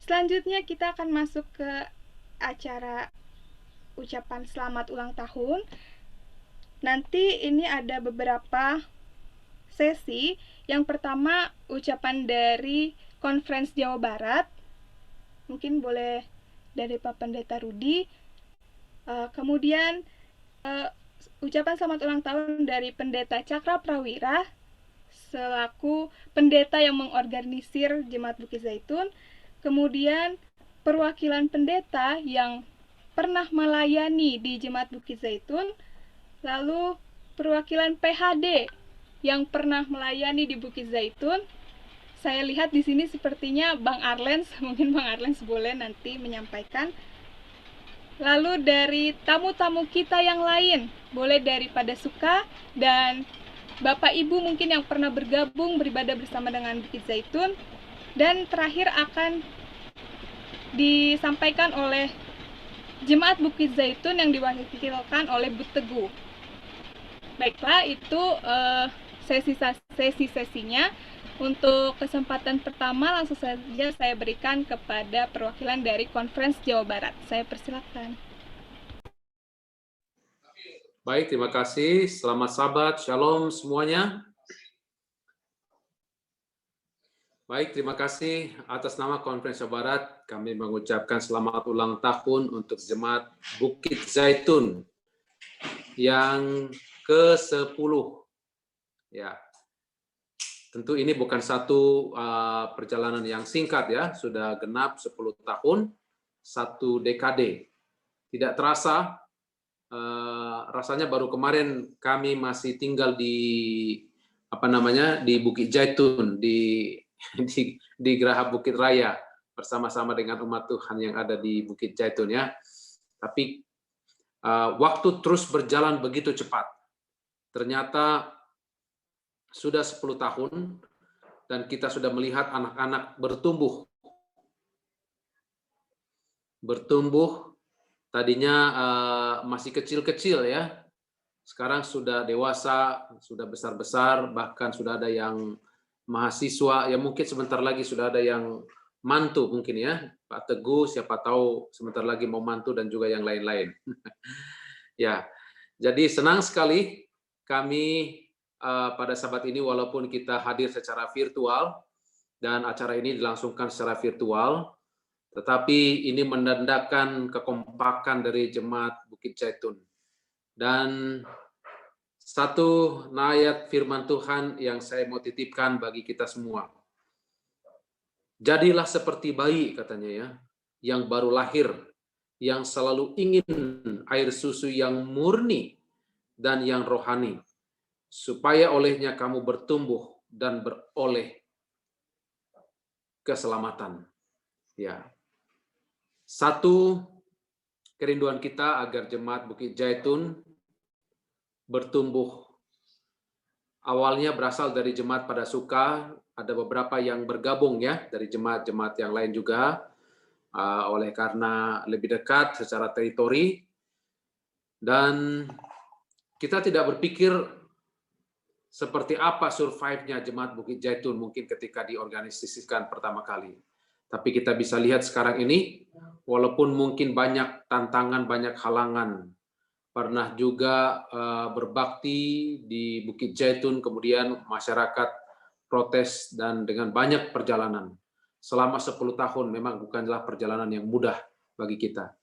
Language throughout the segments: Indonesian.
Selanjutnya kita akan masuk ke acara ucapan selamat ulang tahun. Nanti ini ada beberapa sesi. Yang pertama ucapan dari Conference Jawa Barat. Mungkin boleh dari Pak Pendeta Rudi. Kemudian ucapan selamat ulang tahun dari Pendeta Cakra Prawira selaku pendeta yang mengorganisir Jemaat Bukit Zaitun. Kemudian perwakilan pendeta yang pernah melayani di Jemaat Bukit Zaitun. Lalu perwakilan PHD yang pernah melayani di Bukit Zaitun. Saya lihat di sini sepertinya Bang Arlens, mungkin Bang Arlens boleh nanti menyampaikan. Lalu dari tamu-tamu kita yang lain, boleh daripada Suka dan Bapak Ibu mungkin yang pernah bergabung beribadah bersama dengan Bukit Zaitun. Dan terakhir akan disampaikan oleh Jemaat Bukit Zaitun yang diwakilkan oleh Bu Teguh. Baiklah, itu sesi-sesinya. Untuk kesempatan pertama langsung saja saya berikan kepada perwakilan dari Conference Jawa Barat. Saya persilakan. Baik, terima kasih. Selamat Sabat, Shalom semuanya. Baik, terima kasih atas nama Conference Jawa Barat. Kami mengucapkan selamat ulang tahun untuk Jemaat Bukit Zaitun yang ke-10. Ya, tentu ini bukan satu perjalanan yang singkat ya, sudah genap 10 tahun, 1 dekade. Tidak terasa, rasanya baru kemarin kami masih tinggal di di Bukit Zaitun, di Geraha Bukit Raya bersama-sama dengan umat Tuhan yang ada di Bukit Zaitun ya. Tapi waktu terus berjalan begitu cepat. Ternyata sudah 10 tahun dan kita sudah melihat anak-anak bertumbuh. Tadinya masih kecil-kecil ya. Sekarang sudah dewasa, sudah besar-besar, bahkan sudah ada yang mahasiswa, ya mungkin sebentar lagi sudah ada yang mantu mungkin ya. Pak Teguh siapa tahu sebentar lagi mau mantu dan juga yang lain-lain. Ya, jadi senang sekali kami pada saat ini walaupun kita hadir secara virtual dan acara ini dilangsungkan secara virtual, tetapi ini menandakan kekompakan dari Jemaat Bukit Zaitun. Dan satu ayat firman Tuhan yang saya mau titipkan bagi kita semua. Jadilah seperti bayi katanya ya, yang baru lahir, yang selalu ingin air susu yang murni dan yang rohani, supaya olehnya kamu bertumbuh dan beroleh keselamatan. Ya. Satu kerinduan kita agar Jemaat Bukit Zaitun bertumbuh. Awalnya berasal dari Jemaat pada Suka, ada beberapa yang bergabung ya dari jemaat-jemaat yang lain juga, oleh karena lebih dekat secara teritori, dan kita tidak berpikir seperti apa survive-nya Jemaat Bukit Zaitun mungkin ketika diorganisasikan pertama kali. Tapi kita bisa lihat sekarang ini, walaupun mungkin banyak tantangan, banyak halangan, pernah juga berbakti di Bukit Zaitun, kemudian masyarakat protes dan dengan banyak perjalanan. Selama 10 tahun memang bukanlah perjalanan yang mudah bagi kita.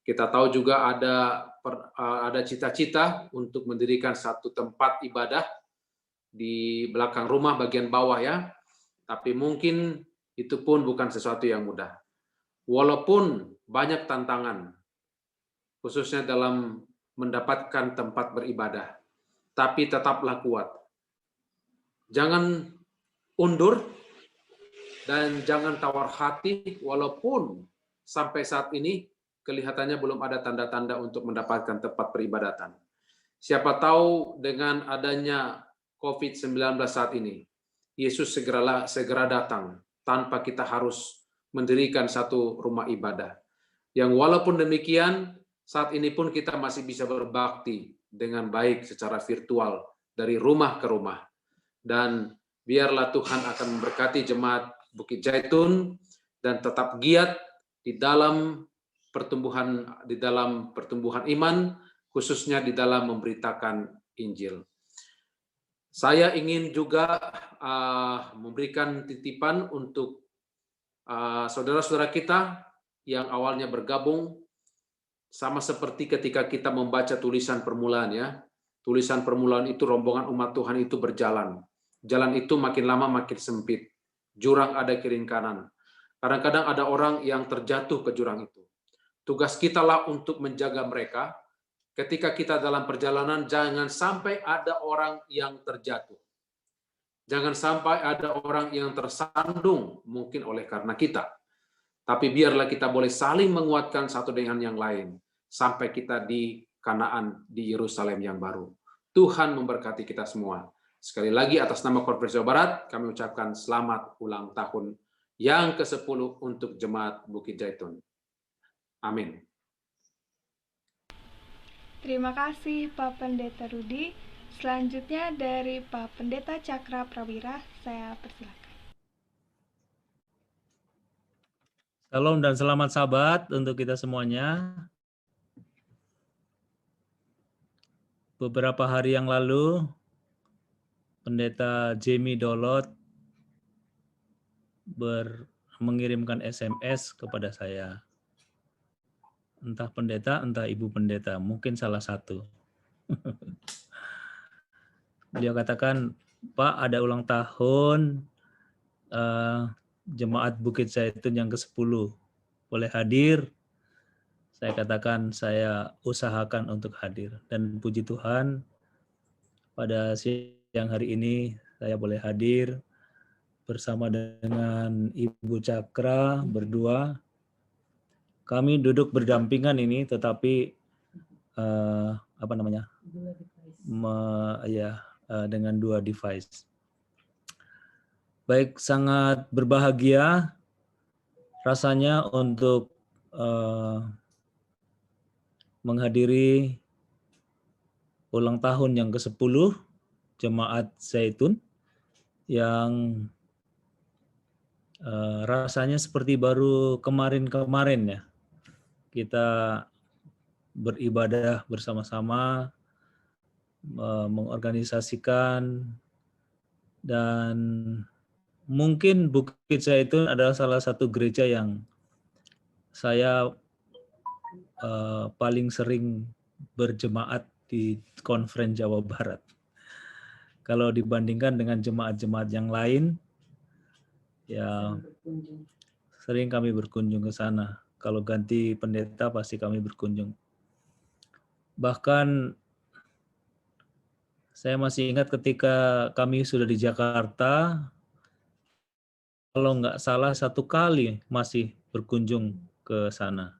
Kita tahu juga ada cita-cita untuk mendirikan satu tempat ibadah di belakang rumah bagian bawah ya. Tapi mungkin itu pun bukan sesuatu yang mudah. Walaupun banyak tantangan, khususnya dalam mendapatkan tempat beribadah, tapi tetaplah kuat. Jangan undur dan jangan tawar hati walaupun sampai saat ini kelihatannya belum ada tanda-tanda untuk mendapatkan tempat peribadatan. Siapa tahu dengan adanya COVID-19 saat ini, Yesus segera datang tanpa kita harus mendirikan satu rumah ibadah. Yang walaupun demikian, saat ini pun kita masih bisa berbakti dengan baik secara virtual dari rumah ke rumah. Dan biarlah Tuhan akan memberkati Jemaat Bukit Zaitun dan tetap giat di dalam pertumbuhan iman, khususnya di dalam memberitakan Injil. Saya ingin juga memberikan titipan untuk saudara-saudara kita yang awalnya bergabung, sama seperti ketika kita membaca tulisan permulaan ya. Tulisan permulaan itu rombongan umat Tuhan itu berjalan. Jalan itu makin lama makin sempit. Jurang ada kiri kanan. Kadang-kadang ada orang yang terjatuh ke jurang itu. Tugas kita lah untuk menjaga mereka. Ketika kita dalam perjalanan, jangan sampai ada orang yang terjatuh. Jangan sampai ada orang yang tersandung mungkin oleh karena kita. Tapi biarlah kita boleh saling menguatkan satu dengan yang lain sampai kita di Kanaan, di Yerusalem yang baru. Tuhan memberkati kita semua. Sekali lagi atas nama Konferensi Jawa Barat, kami ucapkan selamat ulang tahun yang ke-10 untuk Jemaat Bukit Jaitun. Amin. Terima kasih Pak Pendeta Rudi. Selanjutnya dari Pak Pendeta Cakra Prawira, saya persilakan. Salam dan selamat sahabat untuk kita semuanya. Beberapa hari yang lalu, Pendeta Jamie Dolot mengirimkan SMS kepada saya. Entah pendeta, entah ibu pendeta, mungkin salah satu. Beliau katakan, Pak, ada ulang tahun Jemaat Bukit Zaitun yang ke-10. Boleh hadir? Saya katakan, saya usahakan untuk hadir. Dan puji Tuhan, pada siang hari ini saya boleh hadir bersama dengan Ibu Cakra berdua. Kami duduk berdampingan ini, tetapi dengan dua device. Baik, sangat berbahagia rasanya untuk menghadiri ulang tahun yang ke-10 Jemaat Zaitun yang rasanya seperti baru kemarin-kemarin ya. Kita beribadah bersama-sama, mengorganisasikan, dan mungkin Bukit Zaitun adalah salah satu gereja yang saya paling sering berjemaat di Konferensi Jawa Barat. Kalau dibandingkan dengan jemaat-jemaat yang lain, ya sering kami berkunjung ke sana. Kalau ganti pendeta pasti kami berkunjung. Bahkan saya masih ingat ketika kami sudah di Jakarta, kalau nggak salah 1 kali masih berkunjung ke sana.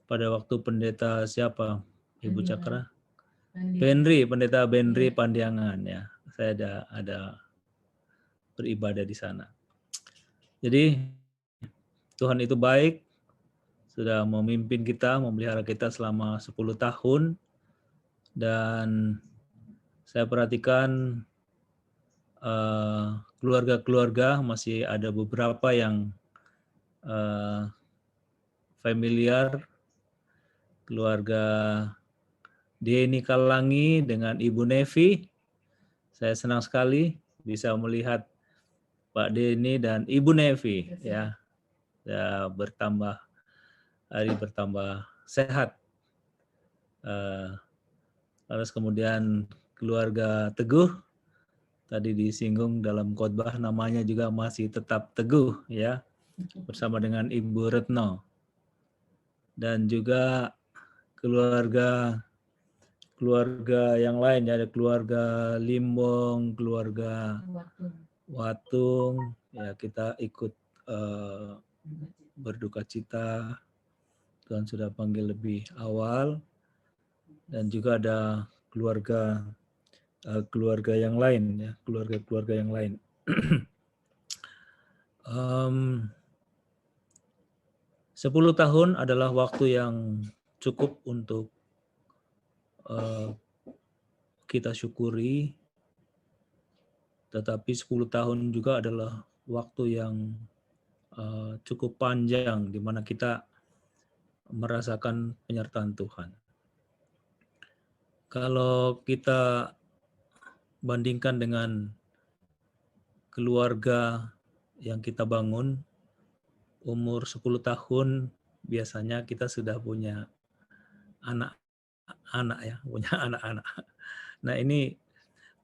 Pada waktu pendeta siapa, Ibu Cakra? Pendeta Benri Pandiangan ya. Saya ada beribadah di sana. Jadi Tuhan itu baik, sudah memimpin kita, memelihara kita selama 10 tahun, dan saya perhatikan keluarga-keluarga masih ada beberapa yang familiar. Keluarga Denny Kalangi dengan Ibu Nevi, saya senang sekali bisa melihat Pak Denny dan Ibu Nevi ya bertambah sehat. Terus kemudian keluarga Teguh, tadi disinggung dalam khotbah, namanya juga masih tetap Teguh ya, bersama dengan Ibu Retno. Dan juga keluarga yang lain ya, ada keluarga Limbong, keluarga Watung, ya kita ikut berduka cita. Tuhan sudah panggil lebih awal. Dan juga ada keluarga yang lain ya, keluarga yang lain. 10 tahun adalah waktu yang cukup untuk kita syukuri, tetapi 10 tahun juga adalah waktu yang cukup panjang di mana kita merasakan penyertaan Tuhan. Kalau kita bandingkan dengan keluarga yang kita bangun, umur 10 tahun biasanya kita sudah punya anak-anak ya, punya anak-anak. Nah ini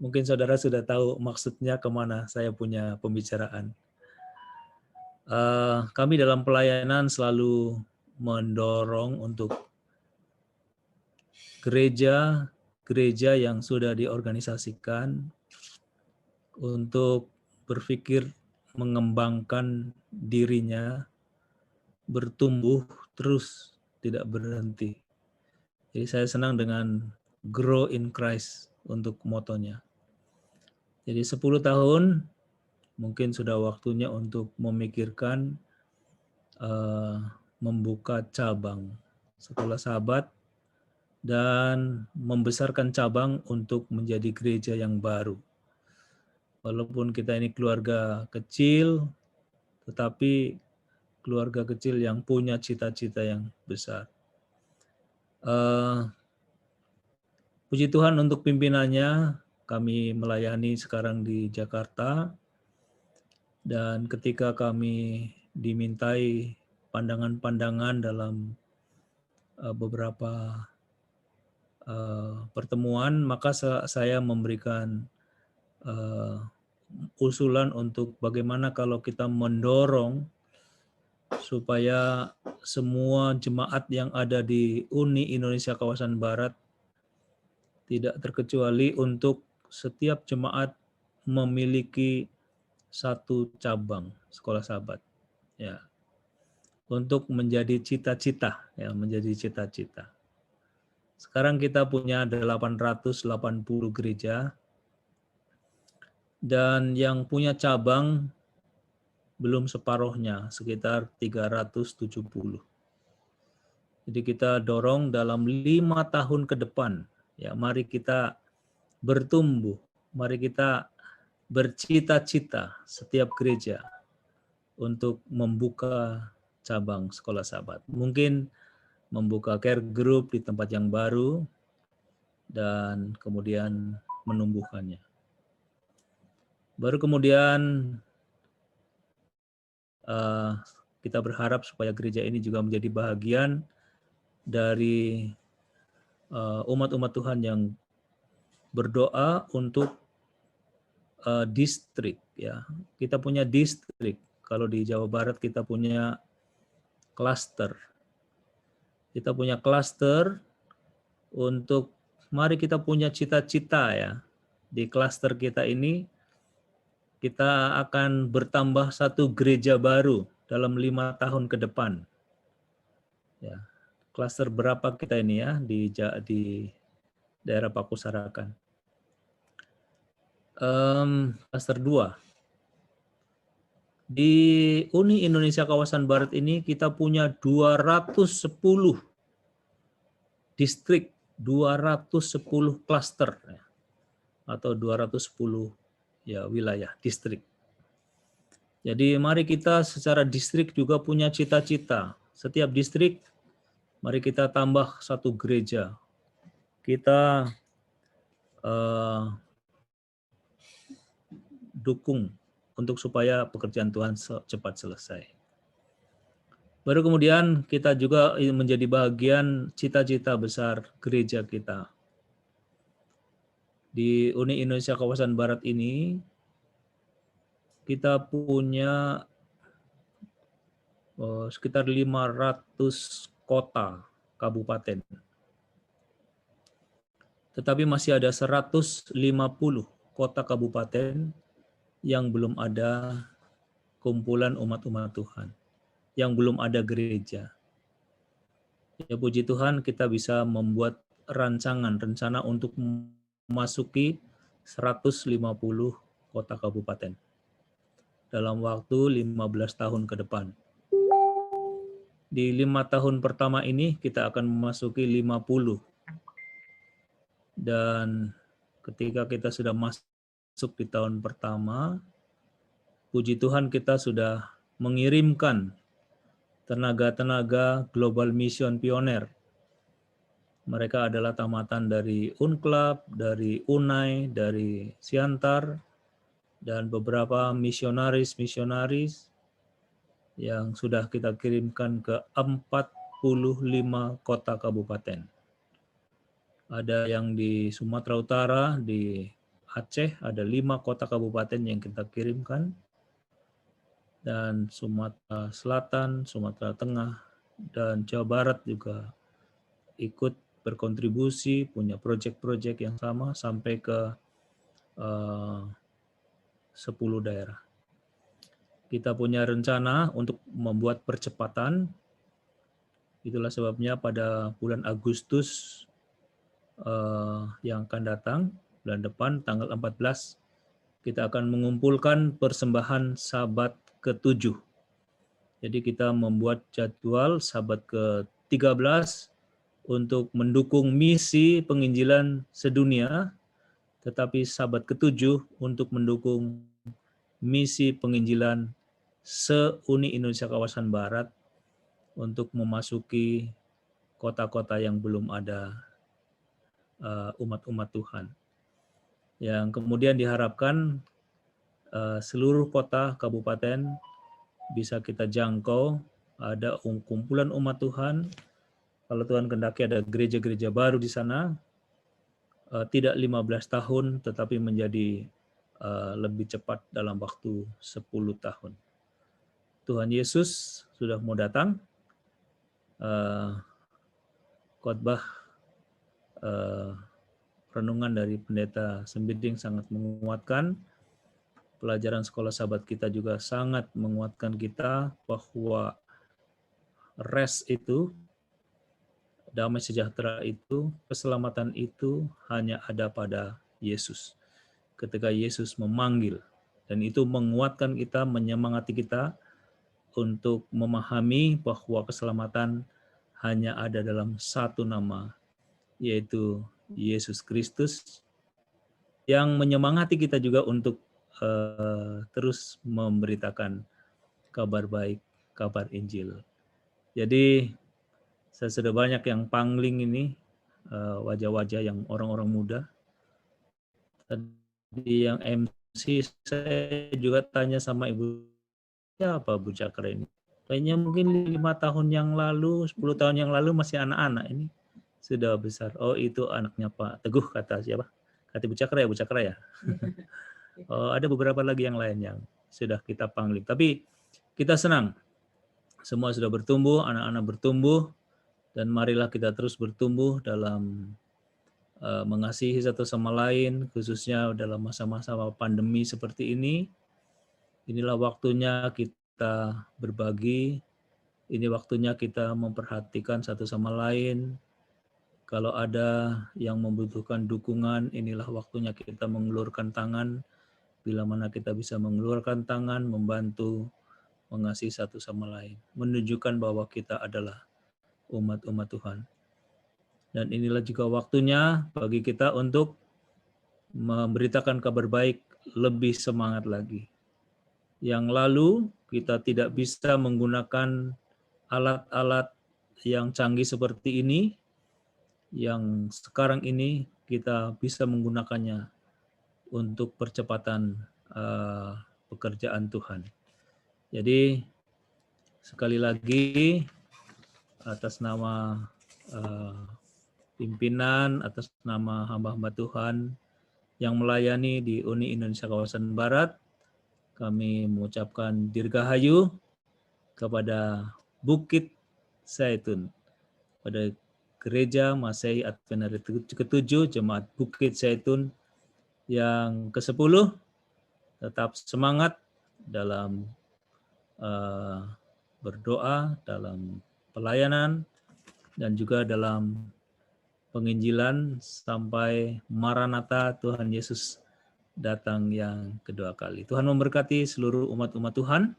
mungkin saudara sudah tahu maksudnya kemana saya punya pembicaraan. Kami dalam pelayanan selalu mendorong untuk gereja yang sudah diorganisasikan untuk berpikir mengembangkan dirinya, bertumbuh terus, tidak berhenti. Jadi saya senang dengan Grow in Christ untuk motonya. Jadi 10 tahun mungkin sudah waktunya untuk memikirkan membuka cabang Sekolah Sahabat dan membesarkan cabang untuk menjadi gereja yang baru. Walaupun kita ini keluarga kecil, tetapi keluarga kecil yang punya cita-cita yang besar. Puji Tuhan untuk pimpinannya, kami melayani sekarang di Jakarta, dan ketika kami dimintai pandangan-pandangan dalam beberapa pertemuan, maka saya memberikan usulan untuk bagaimana kalau kita mendorong supaya semua jemaat yang ada di Uni Indonesia Kawasan Barat, tidak terkecuali untuk setiap jemaat memiliki satu cabang Sekolah Sahabat, ya, untuk menjadi cita-cita, ya, menjadi cita-cita. Sekarang kita punya 880 gereja, dan yang punya cabang belum separuhnya, sekitar 370. Jadi kita dorong dalam 5 tahun ke depan, ya, mari kita bertumbuh, mari kita bercita-cita setiap gereja untuk membuka cabang Sekolah Sahabat. Mungkin membuka care group di tempat yang baru dan kemudian menumbuhkannya. Baru kemudian kita berharap supaya gereja ini juga menjadi bagian dari umat-umat Tuhan yang berdoa untuk distrik, ya. Kita punya distrik. Kalau di Jawa Barat kita punya klaster. Kita punya klaster untuk mari kita punya cita-cita, ya. Di klaster kita ini kita akan bertambah satu gereja baru dalam 5 tahun ke depan. Ya. Klaster berapa kita ini, ya, di daerah Pakusarakan? Klaster 2. Di Uni Indonesia Kawasan Barat ini kita punya 210 distrik, 210 klaster, ya, atau 210 ya wilayah distrik. Jadi mari kita secara distrik juga punya cita-cita. Setiap distrik mari kita tambah satu gereja. Kita dukung untuk supaya pekerjaan Tuhan cepat selesai. Baru kemudian kita juga menjadi bagian cita-cita besar gereja kita. Di Uni Indonesia Kawasan Barat ini kita punya sekitar 500 kota kabupaten. Tetapi masih ada 150 kota kabupaten yang belum ada kumpulan umat-umat Tuhan, yang belum ada gereja. Ya, puji Tuhan kita bisa membuat rencana untuk memasuki 150 kota kabupaten dalam waktu 15 tahun ke depan. Di 5 tahun pertama ini kita akan memasuki 50. Dan ketika kita sudah masuk di tahun pertama, puji Tuhan kita sudah mengirimkan tenaga-tenaga Global Mission Pioneer. Mereka adalah tamatan dari UNCLAP, dari UNAI, dari Siantar, dan beberapa misionaris-misionaris yang sudah kita kirimkan ke 45 kota kabupaten. Ada yang di Sumatera Utara, di Aceh, ada 5 kota kabupaten yang kita kirimkan, dan Sumatera Selatan, Sumatera Tengah, dan Jawa Barat juga ikut berkontribusi, punya proyek-proyek yang sama sampai ke 10 daerah. Kita punya rencana untuk membuat percepatan, itulah sebabnya pada bulan Agustus yang akan datang, bulan depan, tanggal 14, kita akan mengumpulkan persembahan Sabat ke-7. Jadi kita membuat jadwal Sabat ke-13 untuk mendukung misi penginjilan sedunia, tetapi Sabat ke-7 untuk mendukung misi penginjilan se-Uni Indonesia kawasan Barat untuk memasuki kota-kota yang belum ada umat-umat Tuhan. Yang kemudian diharapkan seluruh kota, kabupaten bisa kita jangkau, ada kumpulan umat Tuhan. Kalau Tuhan kehendaki ada gereja-gereja baru di sana, tidak 15 tahun, tetapi menjadi lebih cepat dalam waktu 10 tahun. Tuhan Yesus sudah mau datang. Khotbah renungan dari Pendeta Sembiding sangat menguatkan. Pelajaran sekolah Sabat kita juga sangat menguatkan kita bahwa rest itu, damai sejahtera itu, keselamatan itu hanya ada pada Yesus. Ketika Yesus memanggil, dan itu menguatkan kita, menyemangati kita untuk memahami bahwa keselamatan hanya ada dalam satu nama, yaitu Yesus Kristus, yang menyemangati kita juga untuk terus memberitakan kabar baik, kabar Injil. Jadi saya sudah banyak yang pangling ini, wajah-wajah yang orang-orang muda. Tadi yang MC saya juga tanya sama Ibu, siapa Bu Cakra ini? Kayaknya mungkin 5 tahun yang lalu, 10 tahun yang lalu masih anak-anak, ini sudah besar. Oh itu anaknya Pak Teguh, kata siapa? Kata Bu Cakra ya, Bu Cakra ya. Ada beberapa lagi yang lain yang sudah kita panggil. Tapi kita senang, semua sudah bertumbuh, anak-anak bertumbuh, dan marilah kita terus bertumbuh dalam mengasihi satu sama lain, khususnya dalam masa-masa pandemi seperti ini. Inilah waktunya kita berbagi, ini waktunya kita memperhatikan satu sama lain. Kalau ada yang membutuhkan dukungan, inilah waktunya kita mengulurkan tangan. Bila mana kita bisa mengeluarkan tangan, membantu, mengasihi satu sama lain. Menunjukkan bahwa kita adalah umat-umat Tuhan. Dan inilah juga waktunya bagi kita untuk memberitakan kabar baik lebih semangat lagi. Yang lalu kita tidak bisa menggunakan alat-alat yang canggih seperti ini. Yang sekarang ini kita bisa menggunakannya untuk percepatan pekerjaan Tuhan. Jadi sekali lagi atas nama pimpinan, atas nama hamba-hamba Tuhan yang melayani di Uni Indonesia kawasan Barat, kami mengucapkan dirgahayu kepada Bukit Zaitun, pada Gereja Masehi Advent ke-7 Jemaat Bukit Zaitun yang ke-10, tetap semangat dalam berdoa, dalam pelayanan, dan juga dalam penginjilan sampai Maranatha, Tuhan Yesus datang yang kedua kali. Tuhan memberkati seluruh umat-umat Tuhan,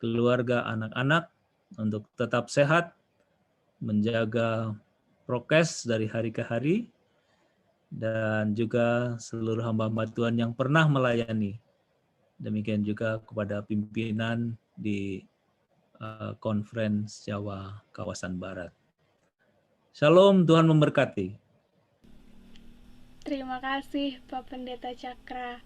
keluarga, anak-anak, untuk tetap sehat, menjaga prokes dari hari ke hari, dan juga seluruh hamba-hamba Tuhan yang pernah melayani Demikian juga kepada pimpinan di Conference Jawa Kawasan Barat. Shalom, Tuhan memberkati. Terima kasih Pak Pendeta Cakra.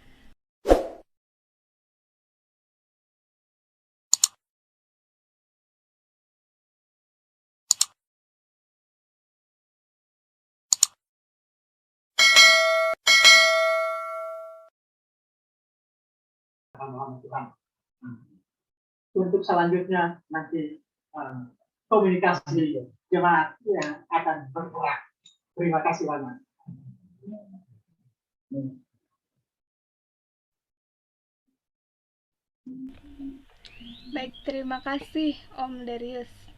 Tuhan. Untuk selanjutnya nanti komunikasi jemaat yang akan bergerak. Terima kasih banyak. Baik, terima kasih Om Darius.